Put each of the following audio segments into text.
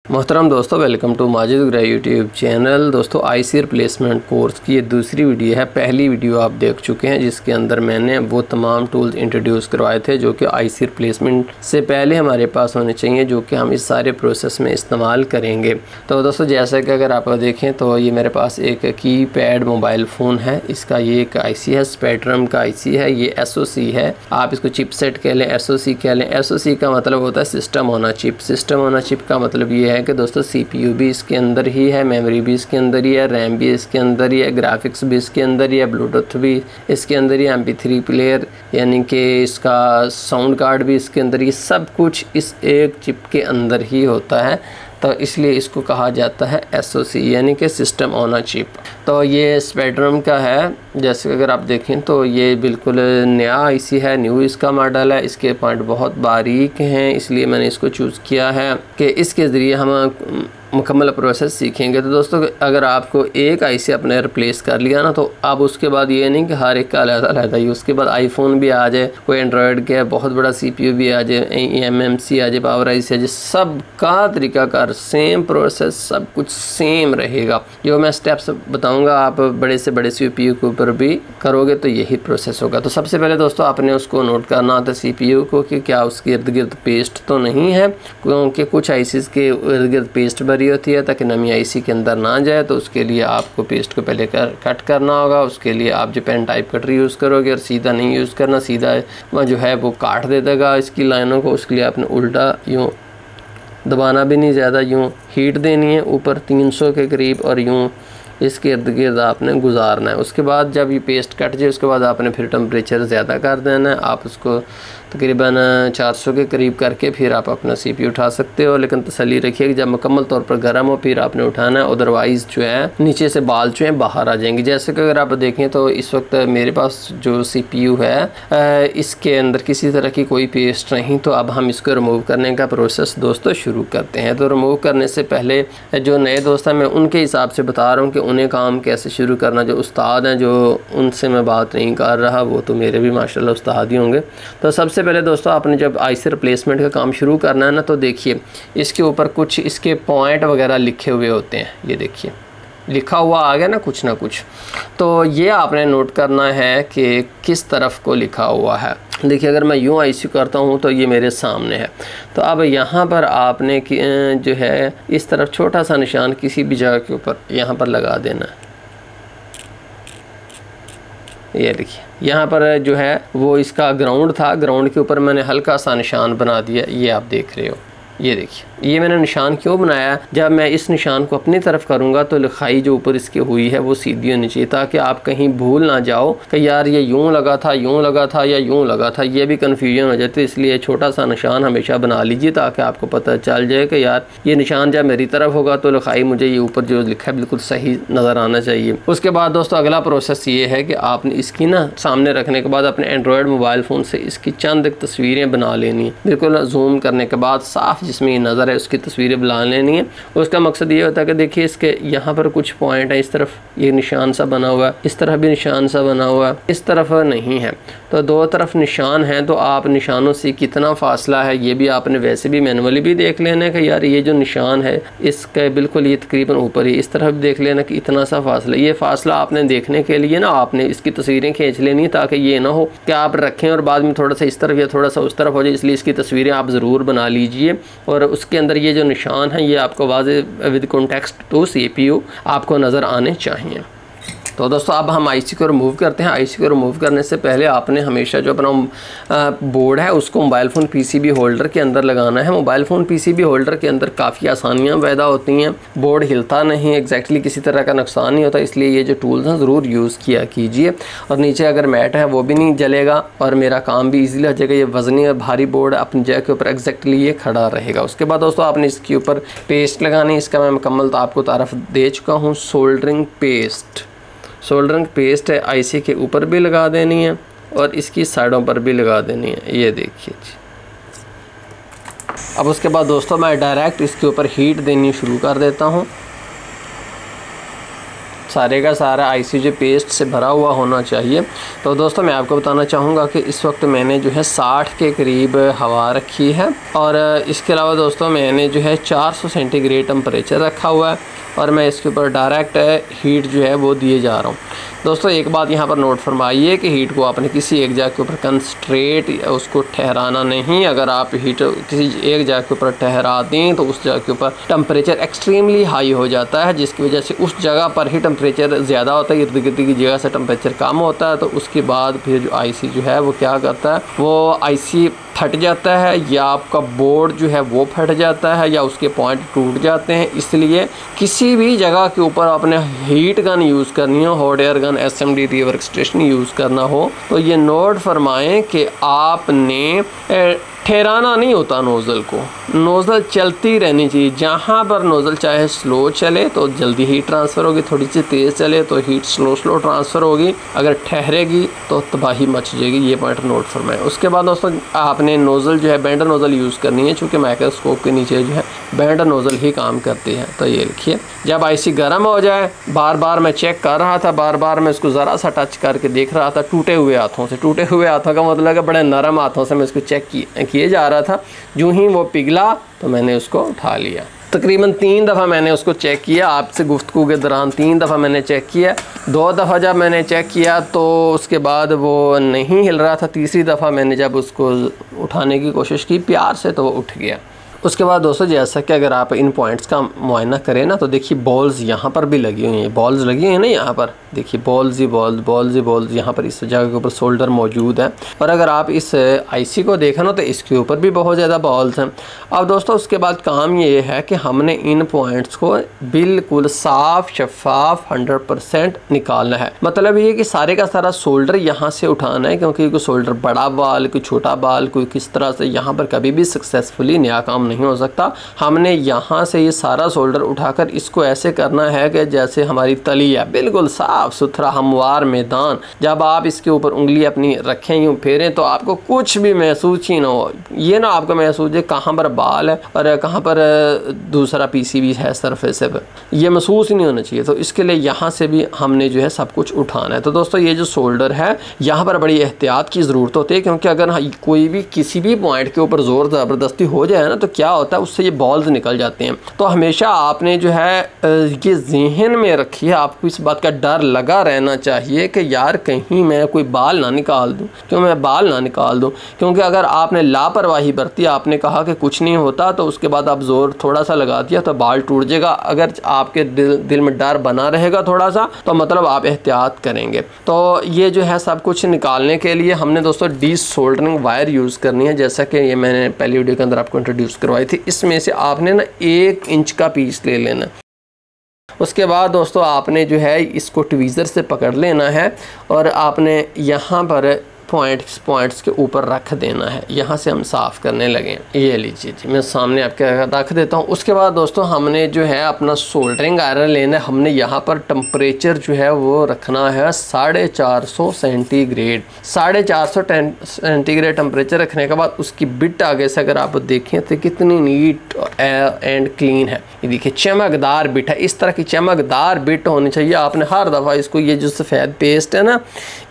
मोहतरम दोस्तों, welcome to Majid ग्रा यूट्यूब चैनल। दोस्तों, आईसी रिप्लेसमेंट कोर्स की ये दूसरी वीडियो है। पहली वीडियो आप देख चुके हैं जिसके अंदर मैंने वो तमाम टूल्स इंट्रोड्यूस करवाए थे जो कि आईसी रिप्लेसमेंट से पहले हमारे पास होने चाहिए, जो कि हम इस सारे प्रोसेस में इस्तेमाल करेंगे। तो दोस्तों, जैसा कि अगर आप देखें तो ये मेरे पास एक कीपैड मोबाइल फ़ोन है। इसका ये एक आईसी है, स्पेक्ट्रम का आईसी है। ये एसओसी है, आप इसको चिपसेट कह लें, एसओसी कह लें। एसओसी का मतलब होता है system on a chip. System on a chip का मतलब ये है कि दोस्तों सीपीयू भी इसके अंदर ही है, मेमोरी भी इसके अंदर ही है, रैम भी इसके अंदर ही है, ग्राफिक्स भी इसके अंदर ही है, ब्लूटूथ भी इसके अंदर ही है, MP3 प्लेयर यानी कि इसका साउंड कार्ड भी इसके अंदर ही, सब कुछ इस एक चिप के अंदर ही होता है। तो इसलिए इसको कहा जाता है एसओसी यानी कि सिस्टम ऑन अ चिप। तो ये स्पेक्ट्रम का है। जैसे अगर आप देखें तो ये बिल्कुल नया आईसी है, न्यू इसका मॉडल है। इसके पॉइंट बहुत बारीक हैं, इसलिए मैंने इसको चूज़ किया है कि इसके ज़रिए हम मुकम्मल प्रोसेस सीखेंगे। तो दोस्तों, अगर आपको एक आईसी आपने रिप्लेस कर लिया ना, तो अब उसके बाद ये नहीं कि हर एक का अलग-अलग ही, उसके बाद आईफोन भी आ जाए, कोई एंड्रॉयड के बहुत बड़ा सीपीयू भी आ जाए, एमएमसी आ जाए, पावर आईसी आ जाए, सब का तरीकाकार सेम प्रोसेस, सब कुछ सेम रहेगा। जो मैं स्टेप्स बताऊंगा आप बड़े से बड़े सीपीयू के ऊपर भी करोगे तो यही प्रोसेस होगा। तो सबसे पहले दोस्तों, आपने उसको नोट करना होता है सीपीयू को कि क्या उसके इर्द गिर्द पेस्ट तो नहीं है, क्योंकि कुछ आईसीज के इर्द गिर्द पेस्ट होती है ताकि नमी आईसी के अंदर ना जाए। तो उसके लिए आपको पेस्ट को पहले कट करना होगा। उसके लिए आप जो पेन टाइप कटर यूज़ करोगे, और सीधा नहीं यूज़ करना, सीधा वह जो है वो काट दे देगा इसकी लाइनों को। उसके लिए आपने उल्टा यूँ दबाना भी नहीं, ज़्यादा यूँ हीट देनी है ऊपर 300 के करीब, और यूँ इसके इर्द गिर्द आपने गुजारना है। उसके बाद जब ये पेस्ट कट जाए उसके बाद आपने फिर टेम्परेचर ज़्यादा कर देना है। आप उसको तकरीबन 400 के करीब करके फिर आप अपना सीपीयू उठा सकते हो, लेकिन तसल्ली रखिए कि जब मुकम्मल तौर पर गर्म हो फिर आपने उठाना है, अदरवाइज़ जो है नीचे से बाल जो है बाहर आ जाएंगे। जैसे कि अगर आप देखें तो इस वक्त मेरे पास जो सीपीयू है इसके अंदर किसी तरह की कोई पेस्ट नहीं। तो अब हम इसको रिमूव करने का प्रोसेस दोस्तों शुरू करते हैं। तो रिमूव करने से पहले जो नए दोस्त हैं मैं उनके हिसाब से बता रहा हूँ कि उन्हें काम कैसे शुरू करना। जो उस्ताद हैं, जो उनसे मैं बात नहीं कर रहा, वो तो मेरे भी माशाल्लाह उस्ताद ही होंगे। तो सबसे पहले दोस्तों, आपने जब आईसी रिप्लेसमेंट का काम शुरू करना है ना, तो देखिए इसके ऊपर कुछ इसके पॉइंट वगैरह लिखे हुए होते हैं। ये देखिए लिखा हुआ आ गया ना कुछ। तो ये आपने नोट करना है कि किस तरफ को लिखा हुआ है। देखिए, अगर मैं यूँ आईसी करता हूँ तो ये मेरे सामने है। तो अब यहाँ पर आपने जो है इस तरफ छोटा सा निशान किसी भी जगह के ऊपर यहाँ पर लगा देना है। ये देखिए, यहाँ पर जो है वो इसका ग्राउंड था, ग्राउंड के ऊपर मैंने हल्का सा निशान बना दिया। ये आप देख रहे हो, ये देखिए ये मैंने निशान क्यों बनाया। जब मैं इस निशान को अपनी तरफ करूँगा तो लिखाई जो ऊपर इसकी हुई है वो सीधी होनी चाहिए, ताकि आप कहीं भूल ना जाओ कि यार ये यूँ लगा था, यूँ लगा था या यूँ लगा था, ये भी कन्फ्यूजन हो जाती है। इसलिए छोटा सा निशान हमेशा बना लीजिए ताकि आपको पता चल जाए कि यार ये निशान जब मेरी तरफ होगा तो लिखाई मुझे ये ऊपर जो लिखा है बिल्कुल सही नज़र आना चाहिए। उसके बाद दोस्तों, अगला प्रोसेस ये है कि आपने इसकी ना सामने रखने के बाद अपने एंड्रॉयड मोबाइल फ़ोन से इसकी चंद तस्वीरें बना लेनी है। बिल्कुल जूम करने के बाद साफ जिसमें ये नज़र है उसकी तस्वीरें बना लेनी है। उसका मकसद ये होता है कि देखिए इसके यहाँ पर कुछ पॉइंट है, इस तरफ ये निशान सा बना हुआ है, इस तरफ भी निशान सा बना हुआ है, इस तरफ नहीं है। तो दो तरफ निशान है, तो आप निशानों से कितना फासला है ये भी आपने वैसे भी मैनुअली भी देख लेना है कि यार ये जो निशान है इसके बिल्कुल ये तकरीबन ऊपर ही, इस तरफ देख लेना कि इतना सा फासला। ये फासला आपने देखने के लिए ना आपने इसकी तस्वीरें खींच लेनी, ताकि ये ना हो कि आप रखें और बाद में थोड़ा सा इस तरफ या थोड़ा सा उस तरफ हो जाए। इसलिए इसकी तस्वीरें आप ज़रूर बना लीजिए, और उसके अंदर ये जो निशान है ये आपको वाज़ेह विद कॉन्टेक्स्ट टू सीपीयू आपको नज़र आने चाहिए। तो दोस्तों, अब हम आईसी को रिमूव करते हैं। आईसी को रिमूव करने से पहले आपने हमेशा जो अपना बोर्ड है उसको मोबाइल फ़ोन पीसीबी होल्डर के अंदर लगाना है। मोबाइल फ़ोन पीसीबी होल्डर के अंदर काफ़ी आसानियाँ पैदा होती हैं, बोर्ड हिलता नहीं, एग्जैक्टली किसी तरह का नुकसान नहीं होता। इसलिए ये जो टूल्स हैं ज़रूर यूज़ किया कीजिए। और नीचे अगर मैट है वो भी नहीं जलेगा और मेरा काम भी ईजिली हो जाएगा। ये वज़नी और भारी बोर्ड अपनी जगह के ऊपर एग्जैक्टली ये खड़ा रहेगा। उसके बाद दोस्तों, आपने इसके ऊपर पेस्ट लगानी। इसका मैं मुकम्मल आपको तारफ़ दे चुका हूँ। सोल्डरिंग पेस्ट है, आईसी के ऊपर भी लगा देनी है और इसकी साइडों पर भी लगा देनी है। ये देखिए जी। अब उसके बाद दोस्तों, मैं डायरेक्ट इसके ऊपर हीट देनी शुरू कर देता हूँ। सारे का सारा आईसी जो पेस्ट से भरा हुआ होना चाहिए। तो दोस्तों मैं आपको बताना चाहूँगा कि इस वक्त मैंने जो है 60 के करीब हवा रखी है और इसके अलावा दोस्तों मैंने जो है 400 सेंटीग्रेड टेम्परेचर रखा हुआ है और मैं इसके ऊपर डायरेक्ट हीट जो है वो दिए जा रहा हूँ। दोस्तों एक बात यहाँ पर नोट फरमाइए कि हीट को आपने किसी एक जगह के ऊपर कंसंट्रेट उसको ठहराना नहीं। अगर आप हीट किसी एक जगह के ऊपर ठहरा दें तो उस जगह के ऊपर टेम्परेचर एक्सट्रीमली हाई हो जाता है, जिसकी वजह से उस जगह पर ही टेम्परेचर ज़्यादा होता है, इर्द गिर्द की जगह से टेम्परेचर कम होता है। तो उसके बाद फिर जो आईसी जो है वो क्या करता है, वो आईसी फट जाता है या आपका बोर्ड जो है वो फट जाता है या उसके पॉइंट टूट जाते हैं। इसलिए किसी भी जगह के ऊपर आपने हीट गन यूज़ करनी हो, hot air gun, SMD work station use करना हो, तो ये नोट फरमाएं कि आपने ठहराना नहीं होता नोज़ल को, नोज़ल चलती रहनी चाहिए। जहाँ पर नोज़ल चाहे स्लो चले तो जल्दी हीट ट्रांसफ़र होगी, थोड़ी सी तेज़ चले तो हीट स्लो ट्रांसफ़र होगी, अगर ठहरेगी तो तबाही मच जाएगी। ये पॉइंट नोट फरमाएं। उसके बाद दोस्तों आपने नोज़ल जो है बेंड नोज़ल यूज़ करनी है, चूँकि माइक्रोस्कोप के नीचे जो है बेंड नोज़ल ही काम करती है। तो ये लिखिए, जब आईसी गर्म हो जाए, बार बार मैं चेक कर रहा था, बार बार मैं इसको ज़रा सा टच करके देख रहा था टूटे हुए हाथों से। टूटे हुए हाथों का मतलब है बड़े नरम हाथों से मैं इसको चेक किए जा रहा था। यूं ही वो पिघला तो मैंने उसको उठा लिया। तकरीबन 3 दफ़ा मैंने उसको चेक किया, आपसे गुफ्तगू के दौरान 3 दफ़ा मैंने चेक किया। 2 दफ़ा जब मैंने चेक किया तो उसके बाद वो नहीं हिल रहा था। तीसरी दफ़ा मैंने जब उसको उठाने की कोशिश की प्यार से तो वो उठ गया। उसके बाद दोस्तों जैसा कि अगर आप इन पॉइंट्स का मुआयना करें ना तो देखिए बॉल्स यहाँ पर भी लगी हुई हैं, बॉल्स लगी हुई हैं ना यहाँ पर देखिए, बॉल्स यहाँ पर इस जगह के ऊपर सोल्डर मौजूद है। और अगर आप इस आईसी को देखें ना तो इसके ऊपर भी बहुत ज़्यादा बॉल्स हैं। अब दोस्तों उसके बाद काम ये है कि हमने इन पॉइंट्स को बिल्कुल साफ़ शफाफ 100% निकालना है। मतलब ये कि सारे का सारा सोल्डर यहाँ से उठाना है, क्योंकि कोई सोल्डर बड़ा बाल, कोई छोटा बाल, कोई किस तरह से यहाँ पर कभी भी सक्सेसफुली नया काम नहीं हो सकता। हमने यहाँ से ये सारा सोल्डर उठाकर इसको ऐसे करना है कि जैसे हमारी तली है, बिल्कुल साफ सुथरा हमवार मैदान। जब आप इसके ऊपर उंगली अपनी रखें यूँ फेरें तो आपको कुछ भी महसूस ही ना हो, ये ना आपको महसूस है कहाँ पर बाल है और कहाँ पर दूसरा पीसीबी है सरफेस पर, ये महसूस ही नहीं होना चाहिए। तो इसके लिए यहाँ से भी हमने जो है सब कुछ उठाना है। तो दोस्तों ये जो सोल्डर है यहाँ पर बड़ी एहतियात की ज़रूरत होती है, क्योंकि अगर कोई भी किसी भी पॉइंट के ऊपर ज़ोर ज़बरदस्ती हो जाए ना तो क्या होता है, उससे ये बॉल्स निकल जाते हैं। तो हमेशा आपने जो है ये ज़हन में रखिए, आपको इस बात का डर लगा रहना चाहिए कि यार कहीं मैं कोई बाल ना निकाल दूं, क्योंकि अगर आपने लापरवाही बरती, आपने कहा कि कुछ नहीं होता, तो उसके बाद आप ज़ोर थोड़ा सा लगा दिया तो बाल टूट जाएगा। अगर आपके दिल में डर बना रहेगा थोड़ा सा तो मतलब आप एहतियात करेंगे। तो ये जो है सब कुछ निकालने के लिए हमने दोस्तों डीसोल्डरिंग वायर यूज़ करनी है, जैसा कि ये मैंने पहली वीडियो के अंदर आपको इंट्रोड्यूस करवाई थी। इसमें से आपने ना 1 इंच का पीस ले लेना। उसके बाद दोस्तों आपने जो है इसको ट्वीज़र से पकड़ लेना है और आपने यहाँ पर पॉइंट्स के ऊपर रख देना है। यहाँ से हम साफ़ करने लगे, ये लीजिए जी मैं सामने आपके रख देता हूँ। उसके बाद दोस्तों हमने जो है अपना सोल्डरिंग आयरन लेना है। हमने यहाँ पर टेम्परेचर जो है वो रखना है 450 सेंटीग्रेड। 450 सेंटीग्रेड टेम्परेचर रखने के बाद उसकी बिट आगे से अगर आप देखें तो कितनी नीट एंड क्लीन है। ये देखिए चमकदार बिट है, इस तरह की चमकदार बिट होनी चाहिए। आपने हर दफ़ा इसको, ये जो सफ़ेद पेस्ट है ना,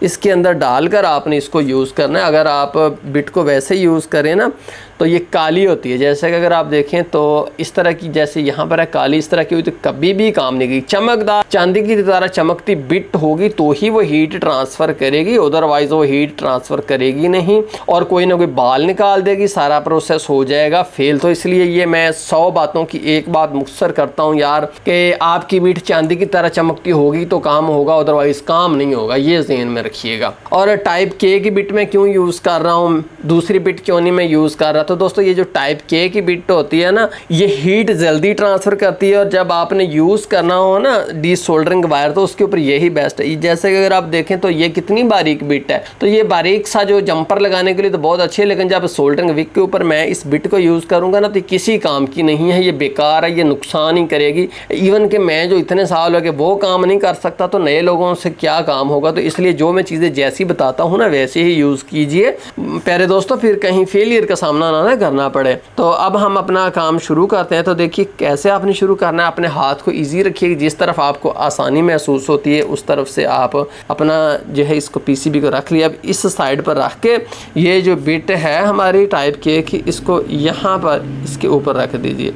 इसके अंदर डालकर आपने को यूज़ करना है। अगर आप बिट को वैसे यूज़ करें ना तो ये काली होती है, जैसे कि अगर आप देखें तो इस तरह की, जैसे यहाँ पर है काली, इस तरह की हुई तो कभी भी काम नहीं करेगी। चमकदार चांदी की तरह चमकती बिट होगी तो ही वो हीट ट्रांसफ़र करेगी, अदरवाइज़ वो हीट ट्रांसफ़र करेगी नहीं और कोई ना कोई बाल निकाल देगी, सारा प्रोसेस हो जाएगा फेल। तो इसलिए ये मैं 100 बातों की एक बात मुख्तसर करता हूँ यार, कि आपकी बिट चांदी की तरह चमकती होगी तो काम होगा, अदरवाइज़ काम नहीं होगा, ये ज़हन में रखिएगा। और टाइप के की बिट में क्यों यूज़ कर रहा हूँ, दूसरी बिट क्यों नहीं मैं यूज़ कर रहा। तो दोस्तों ये जो टाइप के की बिट होती है ना, ये हीट जल्दी ट्रांसफ़र करती है और जब आपने यूज़ करना हो ना डीसोल्डरिंग वायर तो उसके ऊपर यही बेस्ट है। जैसे कि अगर आप देखें तो ये कितनी बारीक बिट है, तो ये बारीक सा जो जंपर लगाने के लिए तो बहुत अच्छी है, लेकिन जब सोल्डरिंग विक के ऊपर मैं इस बिट को यूज़ करूँगा ना तो किसी काम की नहीं है, ये बेकार है, ये नुकसान ही करेगी। इवन कि मैं जो इतने साल हो गए वो काम नहीं कर सकता तो नए लोगों से क्या काम होगा। तो इसलिए जो मैं चीज़ें जैसी बताता हूँ ना वैसे ही यूज़ कीजिए प्यारे दोस्तों, फिर कहीं फेलियर का सामना ना ना करना पड़े। तो अब हम अपना काम शुरू करते हैं। तो देखिए कैसे आपने शुरू करना है, अपने हाथ को ईजी रखिए, जिस तरफ आपको आसानी महसूस होती है उस तरफ से आप अपना जो है इसको पीसीबी को रख लिया। अब इस साइड पर रख के ये जो बिट है हमारी टाइप के कि इसको यहाँ पर इसके ऊपर रख दीजिए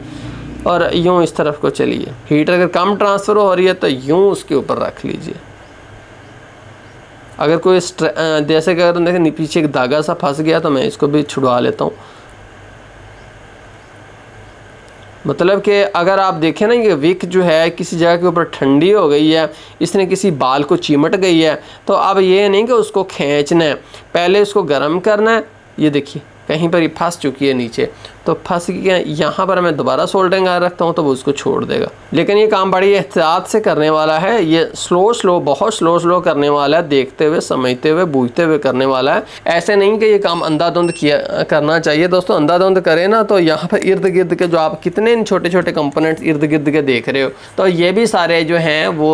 और यूँ इस तरफ को चलिए। हीट अगर कम ट्रांसफ़र हो रही है तो यूँ उसके ऊपर रख लीजिए। अगर कोई जैसे कि अगर देखें पीछे एक धागा सा फंस गया तो मैं इसको भी छुड़वा लेता हूँ। मतलब कि अगर आप देखें ना ये विक जो है किसी जगह के ऊपर ठंडी हो गई है, इसने किसी बाल को चिमट गई है, तो अब ये नहीं कि उसको खींचना है, पहले उसको गर्म करना है। ये देखिए कहीं पर ही फंस चुकी है नीचे, तो फंस गया। यहाँ पर मैं दोबारा सोल्डरिंग आयरन रखता हूँ तो वो उसको छोड़ देगा। लेकिन ये काम बड़ी एहतियात से करने वाला है, ये स्लो बहुत स्लो करने वाला है, देखते हुए समझते हुए बूझते हुए करने वाला है। ऐसे नहीं कि ये काम अंधाधुंध करना चाहिए दोस्तों। अंधाधुंध करें ना तो यहाँ पर इर्द गिर्द के जो आप कितने छोटे छोटे कंपोनेंट्स इर्द गिर्द के देख रहे हो तो ये भी सारे जो हैं वो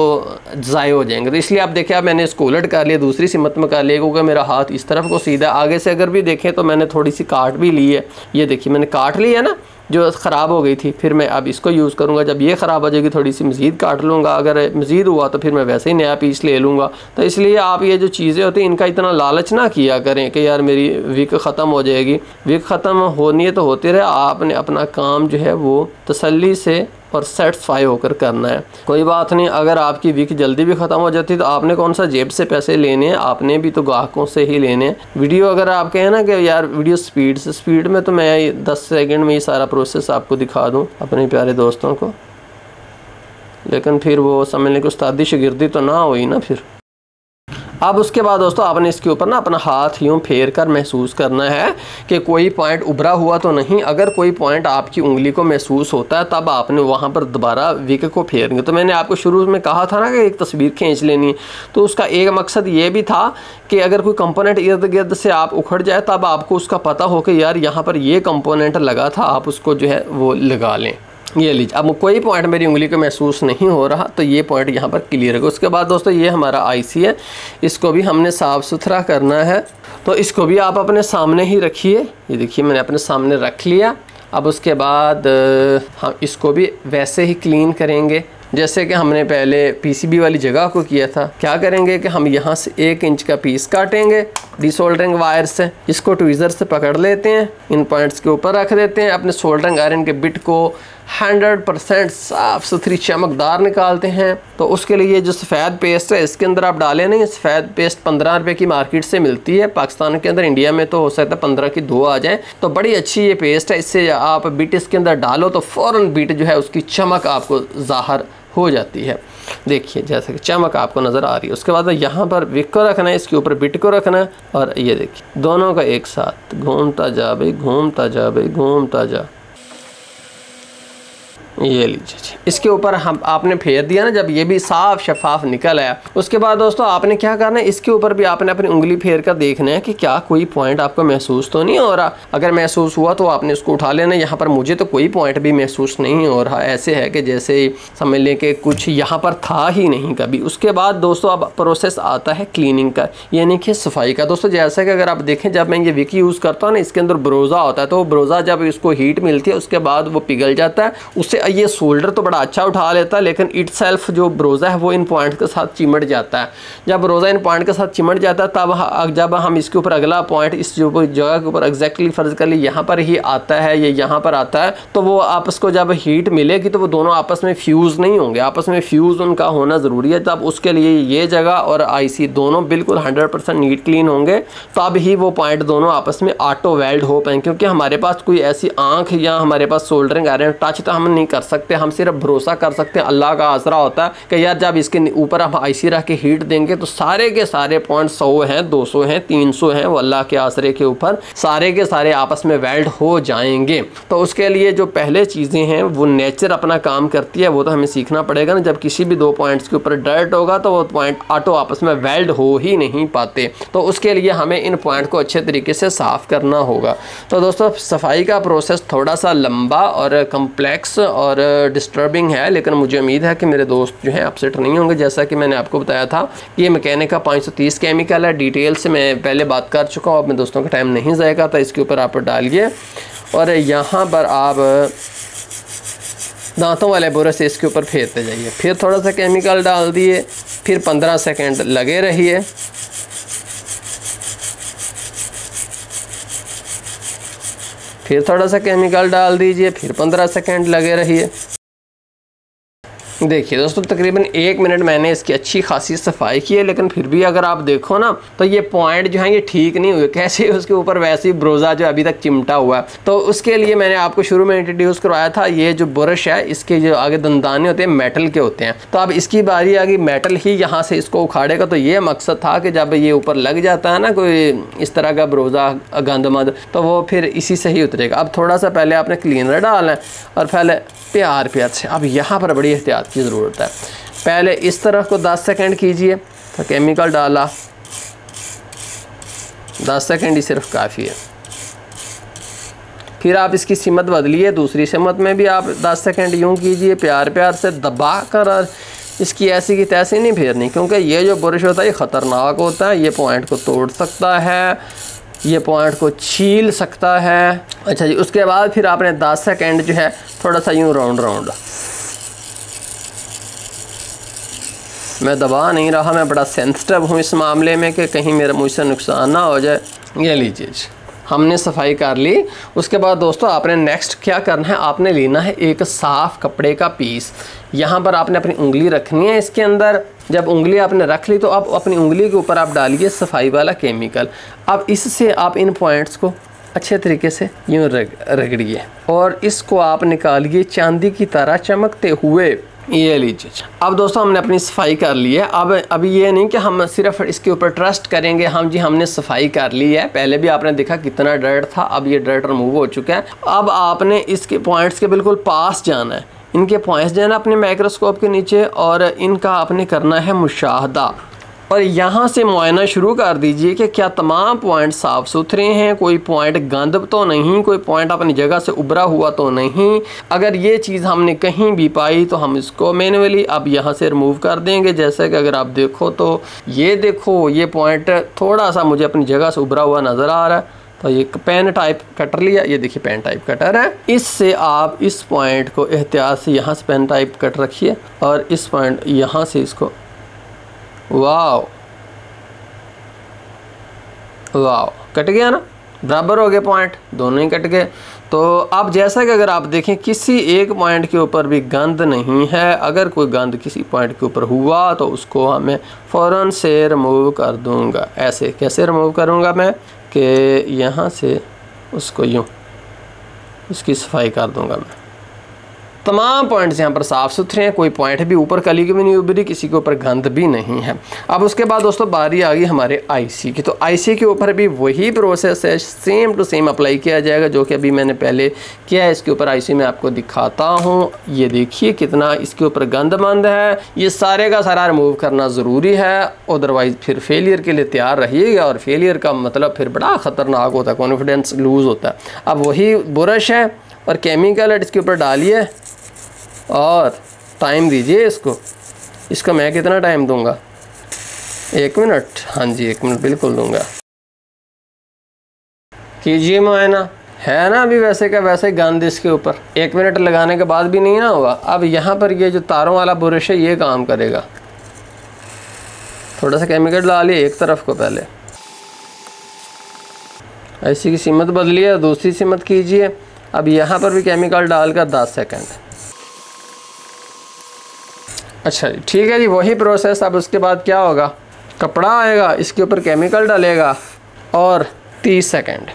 ज़ाय हो जाएंगे। तो इसलिए आप देखिए, अब मैंने इसको उलट कर लिया, दूसरी सिमत में कर लिया, क्योंकि मेरा हाथ इस तरफ को सीधा। आगे से अगर भी देखें तो मैंने थोड़ी सी काट भी ली है। ये देखिए मैंने काट ली है ना, जो ख़राब हो गई थी। फिर मैं अब इसको यूज़ करूँगा। जब ये ख़राब हो जाएगी थोड़ी सी मज़ीद काट लूँगा, अगर मज़ीद हुआ तो फिर मैं वैसे ही नया पीस ले लूँगा। तो इसलिए आप ये जो चीज़ें होती हैं इनका इतना लालच ना किया करें कि यार मेरी विक ख़त्म हो जाएगी। विक ख़त्म होनी है तो होती रहे, आपने अपना काम जो है वो तसल्ली से और सेटिस्फाई होकर करना है। कोई बात नहीं, अगर आपकी विक जल्दी भी ख़त्म हो जाती तो आपने कौन सा जेब से पैसे लेने हैं, आपने भी तो ग्राहकों से ही लेने हैं। वीडियो अगर आप कहें ना कि यार वीडियो स्पीड में, तो मैं 10 सेकंड में ये सारा प्रोसेस आपको दिखा दूं अपने प्यारे दोस्तों को, लेकिन फिर वो समझने की उस्तादी शागिर्दी तो ना हुई ना फिर। अब उसके बाद दोस्तों आपने इसके ऊपर ना अपना हाथ यूँ फेर कर महसूस करना है कि कोई पॉइंट उभरा हुआ तो नहीं। अगर कोई पॉइंट आपकी उंगली को महसूस होता है तब आपने वहाँ पर दोबारा विक को फेरेंगे। तो मैंने आपको शुरू में कहा था ना कि एक तस्वीर खींच लेनी, तो उसका एक मकसद ये भी था कि अगर कोई कंपोनेंट इर्द गिर्द से आप उखड़ जाए तब आपको उसका पता हो कि यार यहाँ पर ये कंपोनेंट लगा था, आप उसको जो है वो लगा लें। ये लीजिए, अब कोई पॉइंट मेरी उंगली को महसूस नहीं हो रहा तो ये पॉइंट यहाँ पर क्लियर है। उसके बाद दोस्तों ये हमारा आईसी है, इसको भी हमने साफ़ सुथरा करना है। तो इसको भी आप अपने सामने ही रखिए। ये देखिए मैंने अपने सामने रख लिया। अब उसके बाद हम इसको भी वैसे ही क्लीन करेंगे जैसे कि हमने पहले पीसीबी वाली जगह को किया था। क्या करेंगे कि हम यहाँ से 1 इंच का पीस काटेंगे डिसोल्डरिंग वायर से, इसको ट्वीज़र से पकड़ लेते हैं, इन पॉइंट्स के ऊपर रख देते हैं, अपने सोल्डरिंग आयरन के बिट को 100% साफ़ सुथरी चमकदार निकालते हैं। तो उसके लिए जो सफ़ेद पेस्ट है इसके अंदर आप डालें नहीं। सफ़ेद पेस्ट 15 रुपये की मार्केट से मिलती है पाकिस्तान के अंदर, इंडिया में तो हो सकता है 15 की 2 आ जाएँ। तो बड़ी अच्छी ये पेस्ट है, इससे आप बिट इसके अंदर डालो तो फ़ौरन बिट जो है उसकी चमक आपको ज़ाहिर हो जाती है। देखिए जैसे कि चमक आपको नज़र आ रही है। उसके बाद यहाँ पर विक को रखना है, इसके ऊपर बिट को रखना है और ये देखिए दोनों का एक साथ घूमता जा भाई, घूमता जा भाई, घूमता जा। ये लीजिए जी, इसके ऊपर हम आपने फेर दिया ना, जब ये भी साफ शफाफ निकल आया उसके बाद दोस्तों आपने क्या करना है, इसके ऊपर भी आपने अपनी उंगली फेर कर देखना है कि क्या कोई पॉइंट आपको महसूस तो नहीं हो रहा। अगर महसूस हुआ तो आपने इसको उठा लेना। यहाँ पर मुझे तो कोई पॉइंट भी महसूस नहीं हो रहा, ऐसे है कि जैसे समझ लें कि कुछ यहाँ पर था ही नहीं कभी। उसके बाद दोस्तों अब प्रोसेस आता है क्लीनिंग का, यानी कि सफाई का। दोस्तों जैसा कि अगर आप देखें जब मैं ये विक यूज़ करता हूँ ना, इसके अंदर ब्रोज़ा होता है, तो ब्रोज़ा जब इसको हीट मिलती है उसके बाद वो पिघल जाता है। उससे ये सोल्डर तो बड़ा अच्छा उठा लेता है, लेकिन इट सेल्फ जो ब्रोज़ा है वो इन पॉइंट के साथ चिमट जाता है। जब ब्रोज़ा इन पॉइंट के साथ चिमट जाता है तब जब हम इसके ऊपर अगला पॉइंट इस जो जगह के ऊपर एग्जैक्टली फ़र्ज़ कर ली यहाँ पर ही आता है, ये यहाँ पर आता है, तो वो आपस को जब हीट मिलेगी तो वो दोनों आपस में फ्यूज़ नहीं होंगे। आपस में फ्यूज़ उनका होना ज़रूरी है। तब उसके लिए ये जगह और आईसी दोनों बिल्कुल 100% नीट क्लीन होंगे, तब ही वो पॉइंट दोनों आपस में ऑटो वेल्ड हो पाएंगे। क्योंकि हमारे पास कोई ऐसी आँख या हमारे पास सोल्डरिंग आयरन टच तो हम नहीं कर सकते, हम सिर्फ भरोसा कर सकते हैं। अल्लाह का आसरा होता है कि यार जब इसके ऊपर हम आईसी रख के हीट देंगे तो सारे के सारे पॉइंट 100 हैं, 200 हैं, 300 हैं, वो अल्लाह के आसरे के ऊपर सारे के सारे आपस में वेल्ड हो जाएंगे। तो उसके लिए जो पहले चीज़ें हैं वो नेचर अपना काम करती है, वो तो हमें सीखना पड़ेगा ना। जब किसी भी 2 पॉइंट्स के ऊपर डर्ट होगा तो वो पॉइंट ऑटो आपस में वेल्ड हो ही नहीं पाते। तो उसके लिए हमें इन पॉइंट को अच्छे तरीके से साफ़ करना होगा। तो दोस्तों सफाई का प्रोसेस थोड़ा सा लंबा और कम्प्लेक्स और डिस्टर्बिंग है, लेकिन मुझे उम्मीद है कि मेरे दोस्त जो हैं अपसेट नहीं होंगे। जैसा कि मैंने आपको बताया था कि ये मैकेनिक का 530 केमिकल है, डिटेल से मैं पहले बात कर चुका हूँ। अब मैं दोस्तों का टाइम नहीं जाएगा तो इसके ऊपर आप डालिए और यहाँ पर आप दांतों वाले ब्रश से इसके ऊपर फेरते जाइए। फिर थोड़ा सा केमिकल डाल दिए, फिर 15 सेकंड लगे रहिए। फिर थोड़ा सा केमिकल डाल दीजिए, फिर 15 सेकंड लगे रहिए। देखिए दोस्तों, तकरीबन 1 मिनट मैंने इसकी अच्छी खासी सफाई की है, लेकिन फिर भी अगर आप देखो ना तो ये पॉइंट जो है ये ठीक नहीं हुए। कैसे उसके ऊपर वैसे ही ब्रोज़ा जो अभी तक चिमटा हुआ है। तो उसके लिए मैंने आपको शुरू में इंट्रोड्यूस करवाया था, ये जो ब्रश है इसके जो आगे दंदाने होते हैं मेटल के होते हैं। तो अब इसकी बारी आ गई, मेटल ही यहाँ से इसको उखाड़ेगा। तो ये मकसद था कि जब ये ऊपर लग जाता है ना कोई इस तरह का ब्रोज़ा गंदमंद, तो वो फिर इसी से ही उतरेगा। अब थोड़ा सा पहले आपने क्लीनर डालना है और पहले प्यार से। अब यहाँ पर बड़ी एहतियात की ज़रूरत है। पहले इस तरफ को 10 सेकंड कीजिए, तो केमिकल डाला, 10 सेकंड ही सिर्फ काफ़ी है। फिर आप इसकी सिमत बदलिए, दूसरी सिमत में भी आप 10 सेकंड यूँ कीजिए, प्यार से दबा कर। और इसकी ऐसी की तैसी नहीं फेरनी, क्योंकि ये जो ब्रश होता है ये ख़तरनाक होता है। ये पॉइंट को तोड़ सकता है, ये पॉइंट को छील सकता है। अच्छा जी, उसके बाद फिर आपने 10 सेकंड जो है थोड़ा सा यूँ राउंड मैं दबा नहीं रहा, मैं बड़ा सेंसिटिव हूँ इस मामले में कि कहीं मेरा मुझसे नुकसान ना हो जाए। ये लीजिए, हमने सफाई कर ली। उसके बाद दोस्तों आपने नेक्स्ट क्या करना है, आपने लेना है एक साफ़ कपड़े का पीस। यहाँ पर आपने अपनी उंगली रखनी है इसके अंदर। जब उंगली आपने रख ली तो अब अपनी उंगली के ऊपर आप डालिए सफाई वाला केमिकल। अब इससे आप इन पॉइंट्स को अच्छे तरीके से यूँ रगड़िए और इसको आप निकालिए चांदी की तरह चमकते हुए। ये लीजिए। अब दोस्तों हमने अपनी सफाई कर ली है। अब ये नहीं कि हम सिर्फ इसके ऊपर ट्रस्ट करेंगे, हम जी हमने सफाई कर ली है। पहले भी आपने देखा कितना डर्ट था, अब ये डर्ट रिमूव हो चुका है। अब आपने इसके पॉइंट्स के बिल्कुल पास जाना है, इनके पॉइंट्स जाना अपने माइक्रोस्कोप के नीचे और इनका आपने करना है मुशाहदा। और यहाँ से मुआयना शुरू कर दीजिए कि क्या तमाम पॉइंट साफ़ सुथरे हैं, कोई पॉइंट गंद तो नहीं, कोई पॉइंट अपनी जगह से उभरा हुआ तो नहीं। अगर ये चीज़ हमने कहीं भी पाई तो हम इसको मैन्युअली अब यहाँ से रिमूव कर देंगे। जैसे कि अगर आप देखो तो ये देखो, ये पॉइंट थोड़ा सा मुझे अपनी जगह से उभरा हुआ नज़र आ रहा है। तो ये पेन टाइप कटर लिया, ये देखिए पेन टाइप कटर है। इससे आप इस पॉइंट को एहतियात से यहाँ से पेन टाइप कट रखिए और इस पॉइंट यहाँ से इसको, वाओ कट गया ना, बराबर हो गए पॉइंट, दोनों ही कट गए। तो अब जैसा कि अगर आप देखें किसी एक पॉइंट के ऊपर भी गंद नहीं है, अगर कोई गंद किसी पॉइंट के ऊपर हुआ तो उसको हमें फ़ौरन से रिमूव कर दूंगा। ऐसे कैसे रिमूव करूंगा मैं कि यहाँ से उसको यूँ उसकी सफाई कर दूंगा मैं। तमाम पॉइंट्स यहाँ पर साफ़ सुथरे हैं, कोई पॉइंट भी ऊपर कली की भी नहीं उभरी, किसी के ऊपर गंद भी नहीं है। अब उसके बाद दोस्तों बारी आ गई हमारे आईसी की। तो आईसी के ऊपर भी वही प्रोसेस है, सेम टू सेम अप्लाई किया जाएगा जो कि अभी मैंने पहले किया है। इसके ऊपर आईसी में आपको दिखाता हूँ, ये देखिए कितना इसके ऊपर गंदमंद है। ये सारे का सारा रिमूव करना ज़रूरी है, अदरवाइज़ फिर फेलियर के लिए तैयार रहिएगा। और फेलियर का मतलब फिर बड़ा ख़तरनाक होता है, कॉन्फिडेंस लूज़ होता है। अब वही ब्रश है और केमिकल है, इसके ऊपर डालिए और टाइम दीजिए इसको मैं कितना टाइम दूंगा, 1 मिनट। हाँ जी 1 मिनट बिल्कुल दूंगा। कीजिए मुआयना, है ना अभी वैसे का वैसे गंद इसके ऊपर। 1 मिनट लगाने के बाद भी नहीं ना हुआ। अब यहाँ पर ये जो तारों वाला ब्रश है ये काम करेगा। थोड़ा सा केमिकल डालिए एक तरफ को, पहले ऐसी की सिमत बदलिए, दूसरी सिमत कीजिए। अब यहाँ पर भी केमिकल डालकर 10 सेकंड। अच्छा जी ठीक है जी, वही प्रोसेस। अब उसके बाद क्या होगा, कपड़ा आएगा, इसके ऊपर केमिकल डालेगा और 30 सेकंड।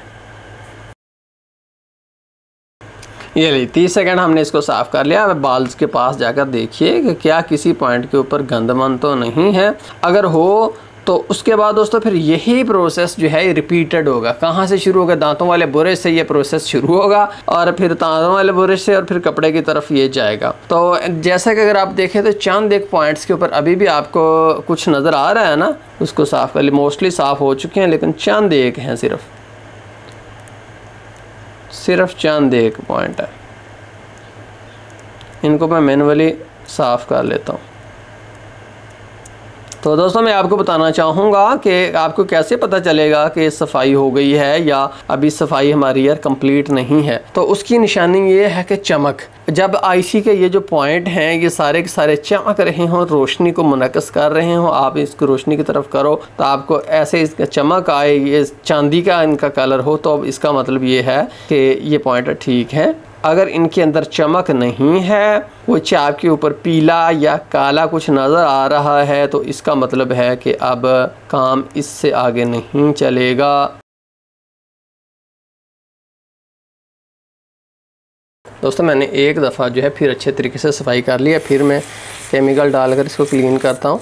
ये ली 30 सेकंड हमने इसको साफ़ कर लिया। अब बाल्स के पास जाकर देखिए कि क्या किसी पॉइंट के ऊपर गंदमंद तो नहीं है। अगर हो तो उसके बाद दोस्तों फिर यही प्रोसेस जो है रिपीटेड होगा। कहाँ से शुरू होगा, दांतों वाले ब्रश से ये प्रोसेस शुरू होगा और फिर दांतों वाले ब्रश से और फिर कपड़े की तरफ ये जाएगा। तो जैसा कि अगर आप देखें तो चंद एक पॉइंट्स के ऊपर अभी भी आपको कुछ नज़र आ रहा है ना, उसको साफ़ कर लिया। मोस्टली साफ़ हो चुके हैं लेकिन चंद एक हैं, सिर्फ चंद एक पॉइंट है। इनको मैं मैनुअली साफ़ कर लेता हूँ। तो दोस्तों मैं आपको बताना चाहूँगा कि आपको कैसे पता चलेगा कि सफाई हो गई है या अभी सफाई हमारी यार कंप्लीट नहीं है। तो उसकी निशानी ये है कि चमक, जब आईसी के ये जो पॉइंट हैं ये सारे के सारे चमक रहे हों, रोशनी को मुनक़्क़िस कर रहे हों, आप इसको रोशनी की तरफ करो तो आपको ऐसे इसका चमक आए, ये चांदी का इनका कलर हो, तो अब इसका मतलब ये है कि ये पॉइंट ठीक है। अगर इनके अंदर चमक नहीं है, वो चाप के ऊपर पीला या काला कुछ नज़र आ रहा है, तो इसका मतलब है कि अब काम इससे आगे नहीं चलेगा। दोस्तों मैंने एक दफ़ा जो है फिर अच्छे तरीके से सफाई कर लिया, फिर मैं केमिकल डालकर इसको क्लीन करता हूँ।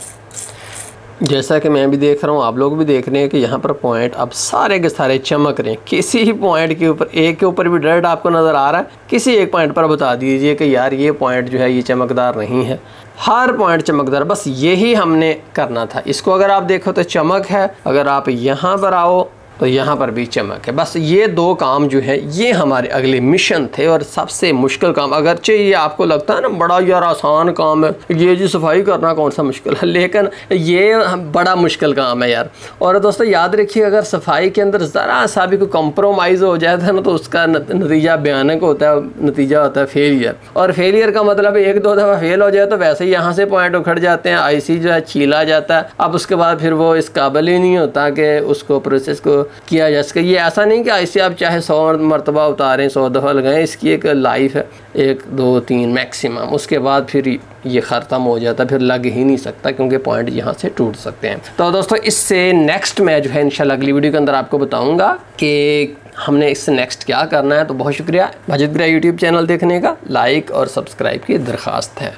जैसा कि मैं भी देख रहा हूँ, आप लोग भी देख रहे हैं कि यहाँ पर पॉइंट अब सारे के सारे चमक रहे हैं। किसी ही पॉइंट के ऊपर, एक के ऊपर भी डर्ट आपको नज़र आ रहा है, किसी एक पॉइंट पर बता दीजिए कि यार ये पॉइंट जो है ये चमकदार नहीं है। हर पॉइंट चमकदार, बस यही हमने करना था। इसको अगर आप देखो तो चमक है, अगर आप यहाँ पर आओ तो यहाँ पर भी चमक है। बस ये दो काम जो है ये हमारे अगले मिशन थे और सबसे मुश्किल काम। अगरचे ये आपको लगता है ना बड़ा यार आसान काम है, ये जी सफाई करना कौन सा मुश्किल है, लेकिन ये बड़ा मुश्किल काम है यार। और दोस्तों याद रखिए, अगर सफाई के अंदर ज़रा सा भी कोई कॉम्प्रोमाइज़ हो जाता है ना तो उसका नतीजा भयानक होता है, नतीजा होता है फेलियर। और फेलियर का मतलब एक दो दफ़ा फेल हो जाए तो वैसे ही यहाँ से पॉइंट उखड़ जाते हैं, आईसी जो है छीला जाता है। अब उसके बाद फिर वो इस काबिल ही नहीं होता कि उसको प्रोसेस को किया जा सके। ये ऐसा नहीं कि ऐसे आप चाहे 100 मरतबा उतारें, 100 दफ़ा लगाएं, इसकी एक लाइफ है 1 2 3 मैक्सिमम। उसके बाद फिर ये ख़त्म हो जाता है, फिर लग ही नहीं सकता क्योंकि पॉइंट यहाँ से टूट सकते हैं। तो दोस्तों इससे नेक्स्ट मैं जो है इंशाल्लाह अगली वीडियो के अंदर आपको बताऊँगा कि हमने इससे नेक्स्ट क्या करना है। तो बहुत शुक्रिया माजिद ग्रे यूट्यूब चैनल देखने का, लाइक और सब्सक्राइब की दरख्वास्त है।